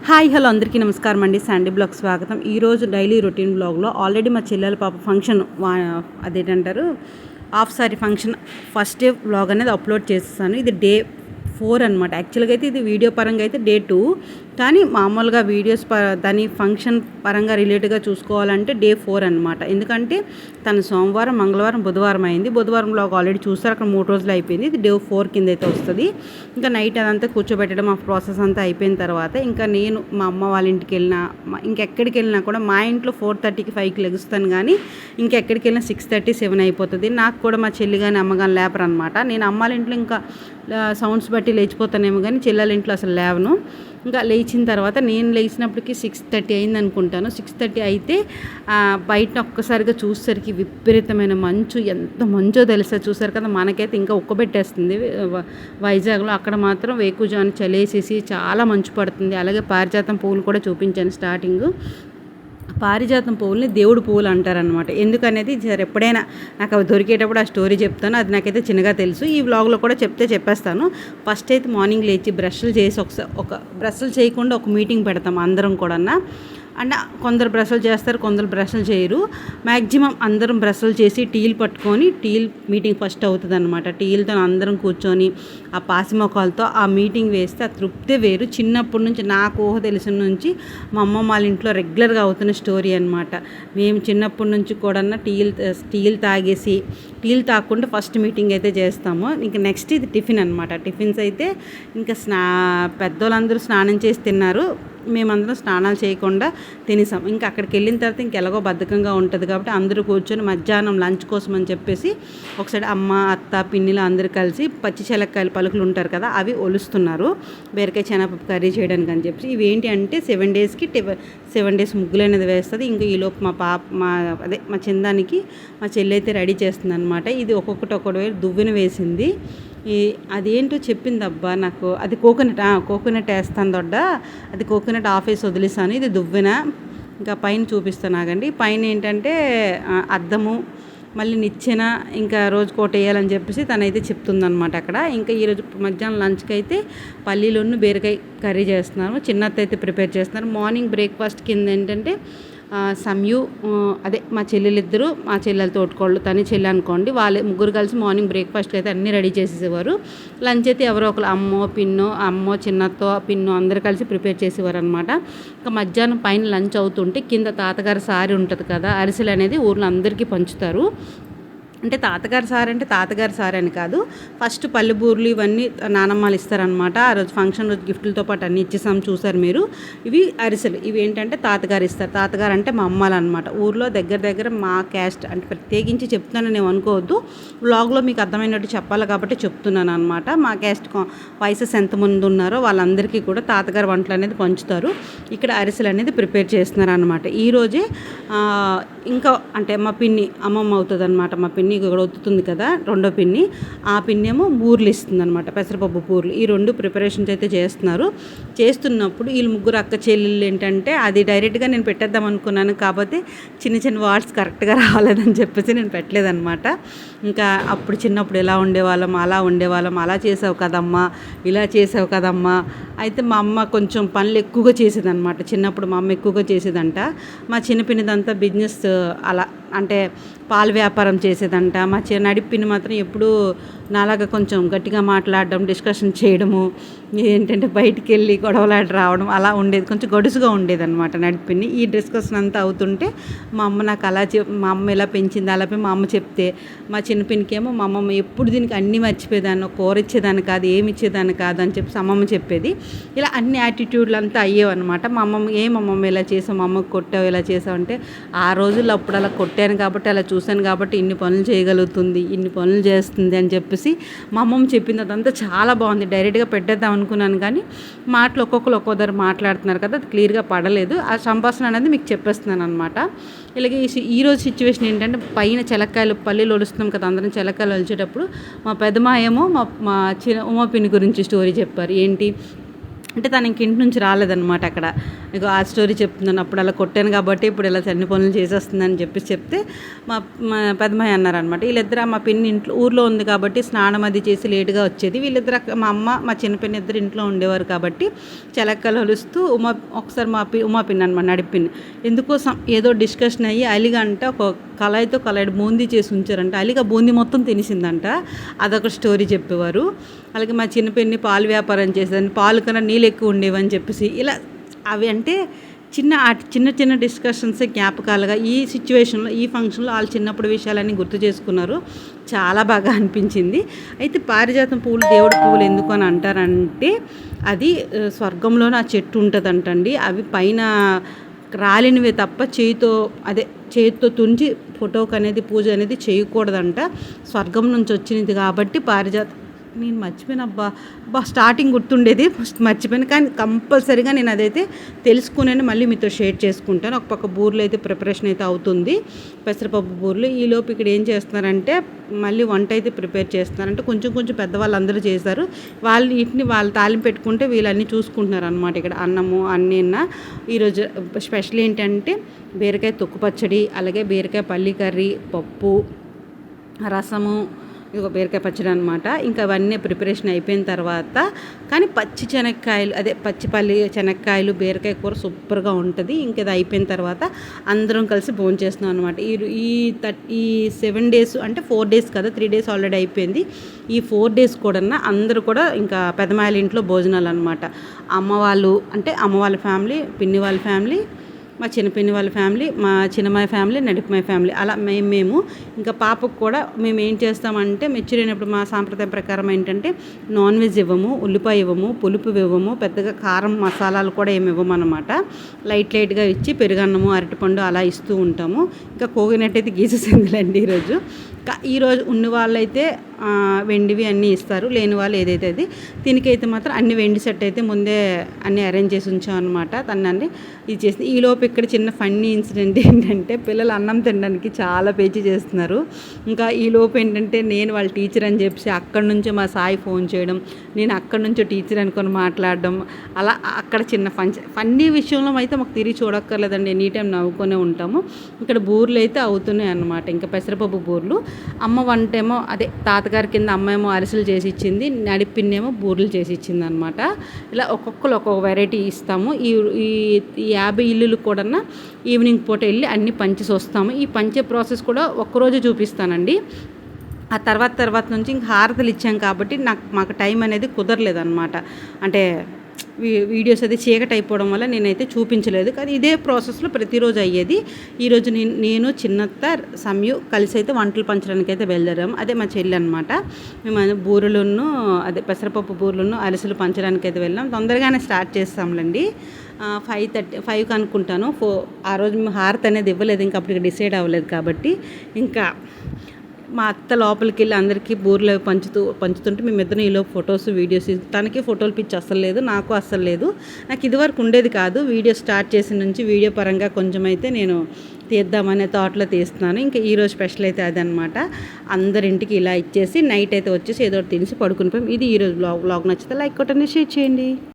Hi hello అందరికీ నమస్కారం అండి. శాండీ బ్లాగ్ స్వాగతం. ఈరోజు డైలీ రొటీన్ బ్లాగ్లో ఆల్రెడీ మా చెల్లెల పాప ఫంక్షన్ అదేంటారు half sari function first day blog అనేది అప్లోడ్ చేస్తాను. ఇది డే 4 అనమాట. యాక్చువల్గా అయితే ఇది వీడియో పరంగా అయితే డే 2, కానీ మామూలుగా వీడియోస్ దాని ఫంక్షన్ పరంగా రిలేటెడ్గా చూసుకోవాలంటే డే 4 అనమాట. ఎందుకంటే తను సోమవారం, మంగళవారం, బుధవారం అయింది. బుధవారం బ్లాగ్ ఆల్రెడీ చూస్తారు, అక్కడ 3 రోజులు అయిపోయింది. ఇది డే 4 కింద అయితే వస్తుంది. ఇంకా నైట్ అదంతా కూర్చోబెట్టడం, ఆ ప్రాసెస్ అంతా అయిపోయిన తర్వాత ఇంకా నేను మా అమ్మ వాళ్ళ ఇంటికి వెళ్ళినా, ఇంకెక్కడికి వెళ్ళినా కూడా మా ఇంట్లో 4:30కి 5కి లెగుస్తాను, కానీ ఇంకెక్కడికి వెళ్ళినా 6:30, 7 అయిపోతుంది. నాకు కూడా మా చెల్లి కానీ అమ్మ కానీ లేపరు అనమాట. నేను అమ్మాల ఇంట్లో ఇంకా సౌండ్స్ బట్టి లేచిపోతానేమో, కానీ చెల్లెల ఇంట్లో అసలు లేవను. ఇంకా లేచిన తర్వాత నేను లేచినప్పటికి 6:30 అయింది అనుకుంటాను. 6:30 అయితే బయట ఒక్కసారిగా చూసేసరికి విపరీతమైన మంచు, ఎంత మంచో తెలుసా. చూసారు కదా, మనకైతే ఇంకా ఉక్కబెట్టేస్తుంది. వైజాగ్లో అక్కడ మాత్రం వేకుజాని చలేసేసి చాలా మంచు పడుతుంది. అలాగే పారిజాతం పువ్వులు కూడా చూపించాను స్టార్టింగ్. పారిజాతం పువ్వుల్ని దేవుడు పువ్వులు అంటారనమాట. ఎందుకనేది సరే ఎప్పుడైనా నాకు అవి దొరికేటప్పుడు ఆ స్టోరీ చెప్తాను. అది నాకైతే చిన్నగా తెలుసు. ఈ వ్లాగ్లో కూడా చెప్పేస్తాను. ఫస్ట్ అయితే మార్నింగ్ లేచి బ్రష్లు చేసి ఒక బ్రష్లు చేయకుండా ఒక మీటింగ్ పెడతాం అందరం కూడా. అంటే కొందరు బ్రష్లు చేస్తారు, కొందరు బ్రష్లు చేయరు. మ్యాక్సిమం అందరం బ్రష్లు చేసి టీలు పట్టుకొని మీటింగ్ ఫస్ట్ అవుతుంది అనమాట. టీలతో అందరం కూర్చొని ఆ పాసిమొఖాలతో ఆ మీటింగ్ వేస్తే ఆ తృప్తి వేరు. చిన్నప్పటి నుంచి నాకు ఊహ తెలిసిన నుంచి మా అమ్మమ్మ వాళ్ళ ఇంట్లో రెగ్యులర్గా అవుతున్న స్టోరీ అనమాట. మేము చిన్నప్పటి నుంచి కూడా టీలు తాగేసి, టీలు తాగకుండా ఫస్ట్ మీటింగ్ అయితే చేస్తాము. ఇంకా నెక్స్ట్ ఇది టిఫిన్ అనమాట. టిఫిన్స్ అయితే ఇంకా పెద్దోళ్ళందరూ స్నానం చేసి తిన్నారు, మేమందరం స్నానాలు చేయకుండా తినేసాం. ఇంకా అక్కడికి వెళ్ళిన తర్వాత ఇంకెలాగో బద్ధకంగా ఉంటుంది కాబట్టి అందరూ కూర్చొని మధ్యాహ్నం లంచ్ కోసం అని చెప్పేసి ఒకసారి అమ్మ, అత్త, పిన్నిలు అందరూ కలిసి పచ్చి శనక్కాయలు పలుకులు ఉంటారు కదా, అవి ఒలుస్తున్నారు బీరకాయ శనగపప్పు కర్రీ చేయడానికి అని చెప్పి. ఇవి ఏంటి అంటే 7 డేస్కి 7 డేస్ ముగ్గులు అనేది వేస్తుంది. ఇంకా ఈలోపు మా చిందానికి మా చెల్లి అయితే రెడీ చేస్తుంది అనమాట. ఇది ఒక్కొక్కటి దువ్వెన వేసింది. అదేంటో చెప్పింది అబ్బా నాకు. అది కోకోనట్ వేస్తాను దొడ్డ, అది కోకోనట్ ఆఫేసి వదిలేసాను. ఇది దువ్వెన. ఇంకా పైన చూపిస్తాను ఆగండి. పైన ఏంటంటే అద్దము, మళ్ళీ నిచ్చెన, ఇంకా రోజు కోట వేయాలని చెప్పేసి తనైతే చెప్తుందనమాట అక్కడ. ఇంకా ఈరోజు మధ్యాహ్నం లంచ్కి అయితే పల్లీలోను బీరకాయ కర్రీ చేస్తున్నాను. చిన్నత్త అయితే ప్రిపేర్ చేస్తున్నారు. మార్నింగ్ బ్రేక్ఫాస్ట్ కింద ఏంటంటే సమయు, అదే మా చెల్లెలిద్దరూ, మా చెల్లెలు తోడుకోళ్ళు, తని చెల్లి అనుకోండి, వాళ్ళే ముగ్గురు కలిసి మార్నింగ్ బ్రేక్ఫాస్ట్కి అయితే అన్నీ రెడీ చేసేసేవారు. లంచ్ అయితే ఎవరో ఒకరు అమ్మో చిన్నతో పిన్నో అందరు కలిసి ప్రిపేర్ చేసేవారు అనమాట. ఇంకా మధ్యాహ్నం పైన లంచ్ అవుతుంటే కింద తాతగారి సారీ ఉంటుంది కదా, అరిసెలు అనేది ఊర్లో అందరికీ పంచుతారు. అంటే తాతగారి సారీ అని కాదు, ఫస్ట్ పల్లెబూర్లు ఇవన్నీ నానమ్మలు ఇస్తారనమాట. ఆ రోజు ఫంక్షన్ రోజు గిఫ్ట్లతో పాటు అన్నీ ఇచ్చేసాం, చూసారు మీరు. ఇవి అరిసెలు. ఇవి ఏంటంటే తాతగారు ఇస్తారు. తాతగారు అంటే మా అమ్మాలు అనమాట. ఊర్లో దగ్గర మా క్యాస్ట్ అంటే ప్రత్యేకించి చెప్తున్నాను నేను అనుకోవద్దు, వ్లాగ్లో మీకు అర్థమైనట్టు చెప్పాలి కాబట్టి చెప్తున్నాను అనమాట. మా క్యాస్ట్ వయసెస్ ఎంతమంది ఉన్నారో వాళ్ళందరికీ కూడా తాతగారు వంటలు అనేది పంచుతారు. ఇక్కడ అరిసెలు అనేది ప్రిపేర్ చేస్తున్నారు అనమాట. ఈరోజే ఇంకా అంటే మా పిన్ని అమ్మమ్మ అవుతుంది అనమాట. మా పిన్ని ఇక్కడ ఒత్తుతుంది కదా, రెండో పిన్ని, ఆ పిన్ని ఏమో బూర్లు ఇస్తుంది అనమాట, పెసరపప్పు బూర్లు. ఈ 2 ప్రిపరేషన్స్ అయితే చేస్తున్నప్పుడు వీళ్ళు ముగ్గురు అక్క చెల్లెళ్ళు ఏంటంటే అది డైరెక్ట్గా నేను పెట్టేద్దాం అనుకున్నాను, కాకపోతే చిన్న వర్డ్స్ కరెక్ట్గా రాలేదని చెప్పేసి నేను పెట్టలేదన్నమాట. ఇంకా అప్పుడు చిన్నప్పుడు ఎలా ఉండేవాళ్ళం, అలా చేసావు కదమ్మా, ఇలా చేసావు కదమ్మా. అయితే మా అమ్మ కొంచెం పనులు ఎక్కువగా చేసేదన్నమాట. చిన్నప్పుడు మా అమ్మ ఎక్కువగా చేసేదంట. మా చిన్న పిన్నిదంతా బిజినెస్, అలా అంటే పాల వ్యాపారం చేసేదంట. మా నడిపిని మాత్రం ఎప్పుడూ నాలాగా కొంచెం గట్టిగా మాట్లాడడం, డిస్కషన్ చేయడము, ఏంటంటే బయటికి వెళ్ళి గొడవలాడి రావడం అలా ఉండేది, కొంచెం గడుసుగా ఉండేదన్నమాట నడిపిని. ఈ డిస్కషన్ అంతా అవుతుంటే మా అమ్మ నాకు మా అమ్మ ఎలా పెంచింది అలా మా అమ్మ చెప్తే, మా చిన్నపిన్నికేమో మా అమ్మమ్మ ఎప్పుడు దీనికి అన్నీ మర్చిపోయేదాన్ని, కూర ఇచ్చేదాన్ని కాదు, ఏమి ఇచ్చేదాన్ని కాదు అని చెప్పి అమ్మమ్మ చెప్పేది. ఇలా అన్ని యాటిట్యూడ్లు అంతా అయ్యేవన్నమాట. మా అమ్మమ్మ ఇలా చేసావు, మా అమ్మకు కొట్టావు, ఇలా చేసావు అంటే, ఆ రోజుల్లో అప్పుడు అలా కొట్టాను కాబట్టి, అలా చూశాను కాబట్టి ఇన్ని పనులు చేయగలుగుతుంది, ఇన్ని పనులు చేస్తుంది అని చెప్పేసి మా అమ్మమ్మ చెప్పింది. అదంతా చాలా బాగుంది. డైరెక్ట్గా పెట్టేద్దాం అనుకున్నాను, కానీ మాటలు ఒక్కొక్కరు మాట్లాడుతున్నారు కదా, అది క్లియర్గా పడలేదు. ఆ సంభాషణ అనేది మీకు చెప్పేస్తున్నాను అనమాట. ఇలాగే ఈరోజు సిచ్యువేషన్ ఏంటంటే పైన చెలక్కాయలు పల్లీలు ఒలుస్తున్నాం కదా, అందరం చెలక్కాయలు ఒలిచేటప్పుడు మా పెద్దమ్మ ఏమో మా ఉమాపిన్ని గురించి స్టోరీ చెప్పారు. ఏంటి అంటే తను ఇంక ఇంటి నుంచి రాలేదనమాట. అక్కడ ఇక ఆ స్టోరీ చెప్తున్నాను. అప్పుడు అలా కొట్టాను కాబట్టి ఇప్పుడు ఇలా అన్ని పనులు చేసేస్తుందని చెప్తే మా మా పెద్దమ్మాయి అన్నారనమాట. వీళ్ళిద్దరు మా పిన్ని ఇంట్లో ఊర్లో ఉంది కాబట్టి స్నానం అది చేసి లేటుగా వచ్చేది. వీళ్ళిద్దరు మా అమ్మ మా చిన్న పిన్ని ఇద్దరు ఇంట్లో ఉండేవారు కాబట్టి చెలక్కలు హలుస్తూ ఒకసారి ఉమా పిన్ని అనమాట, నడిపిన్ని ఎందుకోసం ఏదో డిస్కషన్ అయ్యి అలిగా అంటే ఒక కళాయితో కళాయి బూందీ చేసి ఉంచారంట. అలిగా బూందీ మొత్తం తినేసిందంట. అదొక స్టోరీ చెప్పేవారు. అలాగే మా చిన్న పిన్ని పాలు వ్యాపారం చేసేదాన్ని, పాలు కన్నా నీళ్ళు ఎక్కువ ఉండేవని చెప్పేసి ఇలా అవి అంటే చిన్న చిన్న డిస్కషన్సే జ్ఞాపకాలుగా ఈ సిచ్యువేషన్లో ఈ ఫంక్షన్లో వాళ్ళు చిన్నప్పుడు విషయాలన్నీ గుర్తు చేసుకున్నారు. చాలా బాగా అనిపించింది. అయితే పారిజాతం పువ్వులు దేవుడి పువ్వులు ఎందుకు అని అంటారంటే అది స్వర్గంలోనే ఆ చెట్టు ఉంటుందంటండి. అవి పైన రాలినవే తప్ప చేతితో తుంచి ఫోటోకి అనేది పూజ అనేది చేయకూడదంట. స్వర్గం నుంచి వచ్చినది కాబట్టి పారిజాతం నేను మర్చిపోయిన స్టార్టింగ్ గుర్తుండేది, మర్చిపోయాను. కానీ కంపల్సరీగా నేను అదైతే తెలుసుకుని మళ్ళీ మీతో షేర్ చేసుకుంటాను. ఒక పక్క బూర్లు అయితే ప్రిపరేషన్ అయితే అవుతుంది, పెసరపప్పు బూర్లు. ఈలోపు ఇక్కడ ఏం చేస్తున్నారంటే మళ్ళీ వంట అయితే ప్రిపేర్ చేస్తున్నారంటే కొంచెం పెద్దవాళ్ళు అందరూ చేశారు. వీటిని వాళ్ళు తాలింపు పెట్టుకుంటే వీళ్ళన్నీ చూసుకుంటున్నారు అనమాట. ఇక్కడ అన్నము అన్నీన్న ఈరోజు స్పెషల్ ఏంటంటే బీరకాయ తొక్కు పచ్చడి, అలాగే బీరకాయ పల్లి కర్రీ, పప్పు, రసము, ఇదిగో బీరకాయ పచ్చడి అనమాట. ఇంకా అవన్నీ ప్రిపరేషన్ అయిపోయిన తర్వాత కానీ పచ్చి శనక్కాయలు పచ్చిపల్లి శనక్కాయలు బీరకాయ కూర సూపర్గా ఉంటుంది. ఇంకా ఇది అయిపోయిన తర్వాత అందరం కలిసి భోంచేస్తున్నాం అనమాట. ఈ 7 days అంటే 4 days కదా, 3 days ఆల్రెడీ అయిపోయింది. ఈ 4 days కూడా అందరూ కూడా ఇంకా పెద్దమాయల ఇంట్లో భోజనాలు అనమాట. అమ్మ వాళ్ళ ఫ్యామిలీ, పిన్ని వాళ్ళ ఫ్యామిలీ, మా చిన్న పిన్ని వాళ్ళ ఫ్యామిలీ, మా చిన్నమ్మాయి ఫ్యామిలీ, నడిపిమాయి ఫ్యామిలీ, అలా మేము ఇంకా పాపకు కూడా మేము ఏం చేస్తామంటే మెచ్యూర్ అయినప్పుడు మా సాంప్రదాయం ప్రకారం ఏంటంటే నాన్ వెజ్ ఇవ్వము, ఉల్లిపాయ ఇవ్వము, పులుపు ఇవ్వము, పెద్దగా కారం మసాలాలు కూడా ఏమి ఇవ్వము అనమాట. లైట్గా ఇచ్చి పెరుగన్నము అరటిపండు అలా ఇస్తూ ఉంటాము. ఇంకా కోగినట్టు అయితే గీసేసిందిలేండి ఈరోజు ఉన్న వాళ్ళైతే వెండివి అన్నీ ఇస్తారు, లేని వాళ్ళు ఏదైతే అది దీనికైతే మాత్రం అన్ని వెండి సెట్ అయితే ముందే అన్నీ అరేంజ్ చేసి ఉంచాం అనమాట. తనని ఇది చేసి ఈలోపు ఇక్కడ చిన్న ఫన్నీ ఇన్సిడెంట్ ఏంటంటే పిల్లలు అన్నం తినడానికి చాలా పేచీ చేస్తున్నారు. ఇంకా ఈలోపు ఏంటంటే నేను వాళ్ళ టీచర్ అని చెప్పి అక్కడి నుంచే మా సాయి ఫోన్ చేయడం, నేను అక్కడి నుంచో టీచర్ అనుకొని మాట్లాడడం, అలా అక్కడ చిన్న ఫన్నీ విషయంలో అయితే మాకు తిరిగి చూడక్కర్లేదండి, ఎనీ టైం నవ్వుకొనే ఉంటాము. ఇక్కడ బూర్లు అయితే అవుతున్నాయి అన్నమాట. ఇంకా పెసరపప్పు బూర్లు, అమ్మ వంటేమో తాతగారి కింద అమ్మేమో అరిసెలు చేసి ఇచ్చింది, నడిపిన్నేమో బూరెలు చేసి ఇచ్చింది అనమాట. ఇలా ఒక్కొక్కరు ఒక్కొక్క వెరైటీ ఇస్తాము. ఈ 50 ఇల్లులు కూడా ఈవినింగ్ పూట వెళ్ళి అన్నీ పంచేసి వస్తాము. ఈ పంచే ప్రాసెస్ కూడా ఒక్కరోజు చూపిస్తానండి. ఆ తర్వాత నుంచి ఇంక హారతలు ఇచ్చాం కాబట్టి మాకు టైం అనేది కుదరలేదన్నమాట. అంటే వీడియోస్ అది చీకటి అయిపోవడం వల్ల నేనైతే చూపించలేదు. కానీ ఇదే ప్రాసెస్లో ప్రతిరోజు అయ్యేది. ఈరోజు నేను చిన్నత్త సమయు కలిసి అయితే వంటలు పంచడానికి అయితే బయలుదేరాము. అదే మా చెల్లి అనమాట. మేము బూరెలను పెసరపప్పు బూరెలను అరిసెలు పంచడానికి అయితే వెళ్ళాం. తొందరగానే స్టార్ట్ చేస్తాంలేండి. 5:35 అనుకుంటాను. ఆ రోజు మేము హారతి అనేది ఇవ్వలేదు, ఇంకా అప్పటికి డిసైడ్ అవ్వలేదు కాబట్టి. ఇంకా మా అత్త లోపలికి వెళ్ళి అందరికీ బూరెలు పంచుతుంటే మేమిద్దరం ఈలో ఫొటోస్ వీడియోస్, తనకి ఫోటోలు పిచ్చి అస్సలు లేదు, నాకు అస్సలు లేదు. నాకు ఇదివరకు ఉండేది కాదు. వీడియో స్టార్ట్ చేసిన నుంచి వీడియో పరంగా కొంచెం అయితే నేను తీద్దామనే థాట్లో తీస్తున్నాను. ఇంకా ఈరోజు స్పెషల్ అయితే అదనమాట. అందరింటికి ఇలా ఇచ్చేసి నైట్ అయితే వచ్చేసి ఏదో తినేసి పడుకుని పోయాం. ఇది ఈరోజు వ్లాగ్ నచ్చితే లైక్ కొట్టండి, షేర్ చేయండి.